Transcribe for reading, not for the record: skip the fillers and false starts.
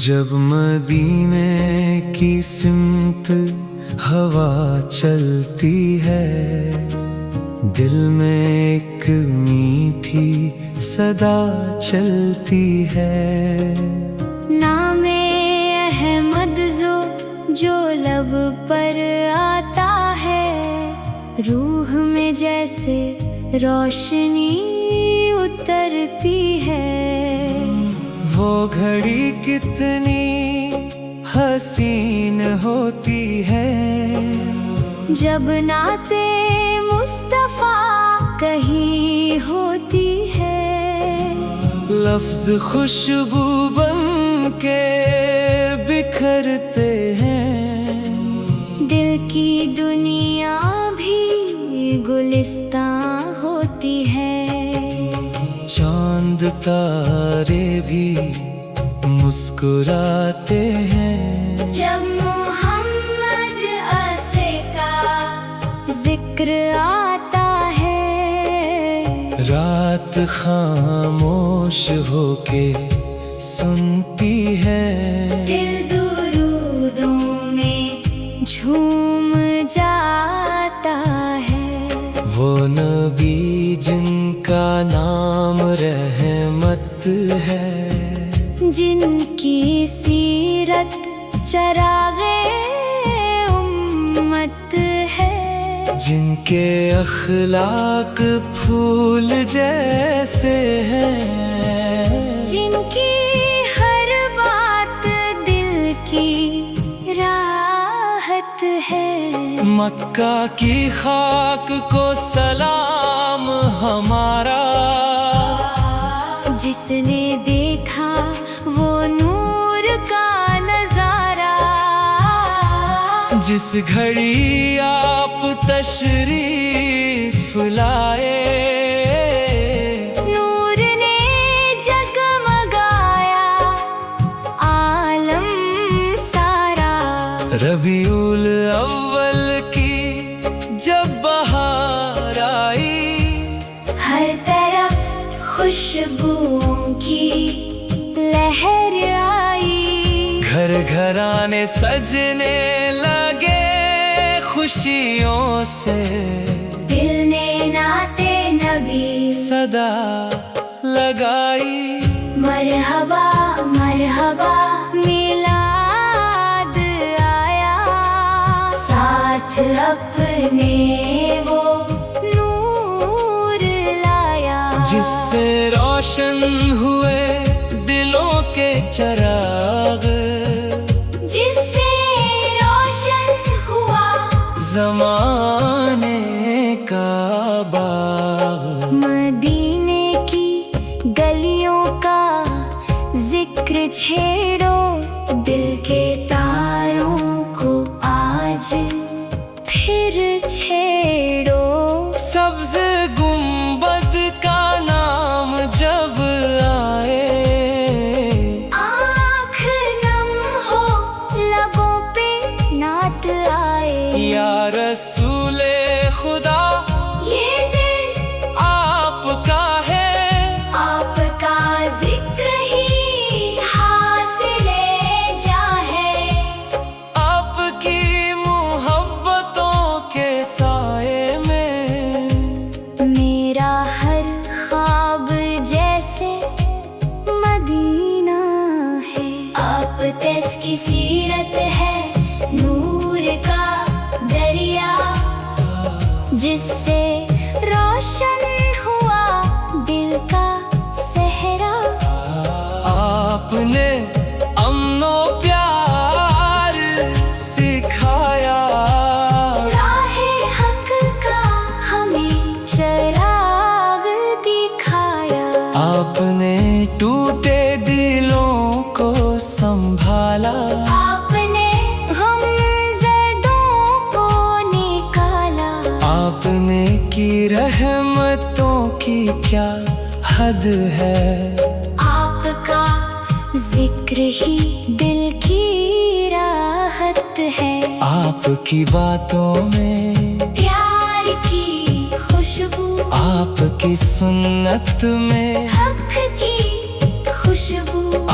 جب مدینے کی سمت ہوا چلتی ہے، دل میں ایک میٹھی صدا چلتی ہے۔ نام احمد جو لب پر آتا ہے، روح میں جیسے روشنی اترتی ہے۔ وہ گھڑی کتنی حسین ہوتی ہے، جب نعت مصطفیٰ کہیں ہوتی ہے۔ لفظ خوشبو بن کے بکھرتے ہیں، دل کی دنیا بھی گلستان ہوتی ہے۔ چاند تارے بھی مسکراتے ہیں، جب محمد عیسی کا ذکر آتا ہے۔ رات خاموش ہو کے سنتی ہے، دل درودوں میں جھوم جاتا ہے۔ وہ نبی جن کا نام رحمت ہے، جن کی سیرت چراغ امت ہے، جن کے اخلاق پھول جیسے ہیں، جن کی ہر بات دل کی راحت ہے۔ مکہ کی خاک کو سلام ہمارا، جس نے دیکھا وہ نور کا نظارہ۔ جس گھڑی آپ تشریف لائے، نور نے جگمگایا عالم سارا۔ ربیع الاول کی جب بہار آئی، ہر طرف خوشبوؤں کی لہر آئی۔ گھر گھرانے سجنے لگے خوشیوں سے، دل نے نعت نبی صدا لگائی۔ مرحبا مرحبا میلاد آیا، ساتھ اپنے وہ نور لایا۔ جس سے روشن ہوئے دلوں کے چراغ، جس سے روشن ہوا زمانے کا باغ۔ مدینے کی گلیوں کا ذکر چھیڑو، دل کے تاروں کو آج پھر چھیڑو۔ سبز گنبد کا نام جب آئے، آنکھ نم ہو لبوں پہ نعت آئے۔ یا رسول خدا یہ دل آپ کا ہے، آپ کا ذکر ہی حاصل جاں ہے۔ آپ کی محبتوں کے سائے میں میرا ہر خواب جیسے مدینہ ہے۔ آپ تس کی سیرت ہے نور کا دریا، جس سے روشن ہوا دل کا صحرا۔ آپ نے امن و پیار سکھایا، راہ حق کا ہمیں چراغ دکھایا۔ آپ نے ٹوٹے دلوں کو سنبھالا، آپ نے غم زدوں کو نکالا۔ آپ نے کی رحمتوں کی کیا حد ہے، آپ کا ذکر ہی دل کی راحت ہے۔ آپ کی باتوں میں پیار کی خوشبو، آپ کی سنت میں حق کی خوشبو،